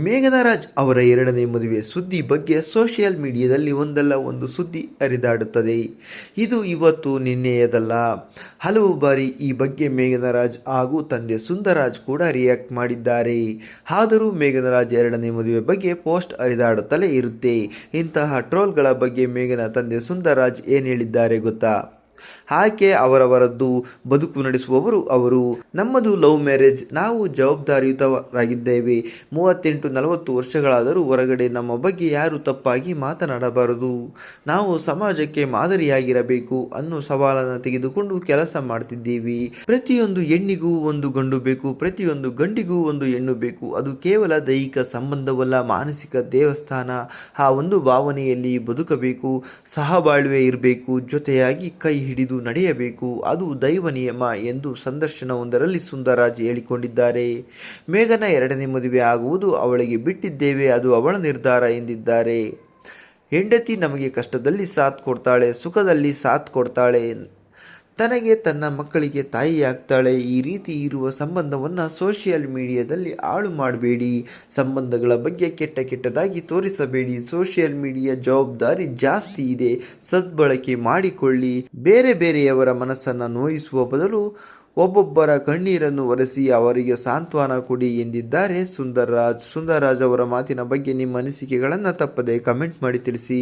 ಮೇಘನಾ ರಾಜ್ ಅವರ ಎರಡನೇ ಮದುವೆ ಸುದ್ದಿ ಬಗ್ಗೆ ಸೋಷಿಯಲ್ ಮೀಡಿಯಾದಲ್ಲಿ ಒಂದಲ್ಲ ಒಂದು ಸುದ್ದಿ ಹರಿದಾಡುತ್ತದೆ. ಇದು ಇವತ್ತು ನಿನ್ನೆಯದಲ್ಲ. ಹಲವು ಬಾರಿ ಈ ಬಗ್ಗೆ ಮೇಘನಾ ರಾಜ್ ಹಾಗೂ ತಂದೆ ಸುಂದರ್ರಾಜ್ ಕೂಡ ರಿಯಾಕ್ಟ್ ಮಾಡಿದ್ದಾರೆ. ಆದರೂ ಮೇಘನಾ ರಾಜ್ ಎರಡನೇ ಮದುವೆ ಬಗ್ಗೆ ಪೋಸ್ಟ್ ಹರಿದಾಡುತ್ತಲೇ ಇರುತ್ತೆ. ಇಂತಹ ಟ್ರೋಲ್ಗಳ ಬಗ್ಗೆ ಮೇಘನಾ ತಂದೆ ಸುಂದರ್ರಾಜ್ ಏನು ಹೇಳಿದ್ದಾರೆ ಗೊತ್ತಾ? ಆಕೆ ಅವರವರದ್ದು ಬದುಕು ನಡೆಸುವವರು ಅವರು. ನಮ್ಮದು ಲವ್ ಮ್ಯಾರೇಜ್. ನಾವು ಜವಾಬ್ದಾರಿಯುತರಾಗಿದ್ದೇವೆ. 38-40 ವರ್ಷಗಳಾದರೂ ಹೊರಗಡೆ ನಮ್ಮ ಬಗ್ಗೆ ಯಾರು ತಪ್ಪಾಗಿ ಮಾತನಾಡಬಾರದು. ನಾವು ಸಮಾಜಕ್ಕೆ ಮಾದರಿಯಾಗಿರಬೇಕು ಅನ್ನೋ ಸವಾಲನ್ನು ತೆಗೆದುಕೊಂಡು ಕೆಲಸ ಮಾಡ್ತಿದ್ದೀವಿ. ಪ್ರತಿಯೊಂದು ಹೆಣ್ಣಿಗೂ ಒಂದು ಗಂಡು ಬೇಕು, ಪ್ರತಿಯೊಂದು ಗಂಡಿಗೂ ಒಂದು ಹೆಣ್ಣು ಬೇಕು. ಅದು ಕೇವಲ ದೈಹಿಕ ಸಂಬಂಧವಲ್ಲ, ಮಾನಸಿಕ ದೇವಸ್ಥಾನ. ಆ ಒಂದು ಭಾವನೆಯಲ್ಲಿ ಬದುಕಬೇಕು, ಸಹಬಾಳ್ವೆ ಇರಬೇಕು, ಜೊತೆಯಾಗಿ ಕೈ ಹಿಡಿದು ನಡೆಯಬೇಕು. ಅದು ದೈವ ನಿಯಮ ಎಂದು ಸಂದರ್ಶನವೊಂದರಲ್ಲಿ ಸುಂದರ್ರಾಜ್ ಹೇಳಿಕೊಂಡಿದ್ದಾರೆ. ಮೇಘನಾ ಎರಡನೇ ಮದುವೆ ಆಗುವುದು ಅವಳಿಗೆ ಬಿಟ್ಟಿದ್ದೇವೆ, ಅದು ಅವಳ ನಿರ್ಧಾರ ಎಂದಿದ್ದಾರೆ. ಹೆಂಡತಿ ನಮಗೆ ಕಷ್ಟದಲ್ಲಿ ಸಾಥ್ ಕೊಡ್ತಾಳೆ, ಸುಖದಲ್ಲಿ ಸಾಥ್ ಕೊಡ್ತಾಳೆ, ತನಗೆ ತನ್ನ ಮಕ್ಕಳಿಗೆ ತಾಯಿಯಾಗ್ತಾಳೆ. ಈ ರೀತಿ ಇರುವ ಸಂಬಂಧವನ್ನು ಸೋಷಿಯಲ್ ಮೀಡಿಯಾದಲ್ಲಿ ಹಾಳು ಮಾಡಬೇಡಿ. ಸಂಬಂಧಗಳ ಬಗ್ಗೆ ಕೆಟ್ಟದಾಗಿ ತೋರಿಸಬೇಡಿ. ಸೋಷಿಯಲ್ ಮೀಡಿಯಾ ಜವಾಬ್ದಾರಿ ಜಾಸ್ತಿ ಇದೆ, ಸದ್ಬಳಕೆ ಮಾಡಿಕೊಳ್ಳಿ. ಬೇರೆಯವರ ಮನಸ್ಸನ್ನು ನೋಯಿಸುವ ಬದಲು ಒಬ್ಬೊಬ್ಬರ ಕಣ್ಣೀರನ್ನು ಒರೆಸಿ ಅವರಿಗೆ ಸಾಂತ್ವನ ಕೊಡಿ ಎಂದಿದ್ದಾರೆ ಸುಂದರ್ರಾಜ್ ಅವರ ಮಾತಿನ ಬಗ್ಗೆ ನಿಮ್ಮ ಅನಿಸಿಕೆಗಳನ್ನು ತಪ್ಪದೆ ಕಮೆಂಟ್ ಮಾಡಿ ತಿಳಿಸಿ.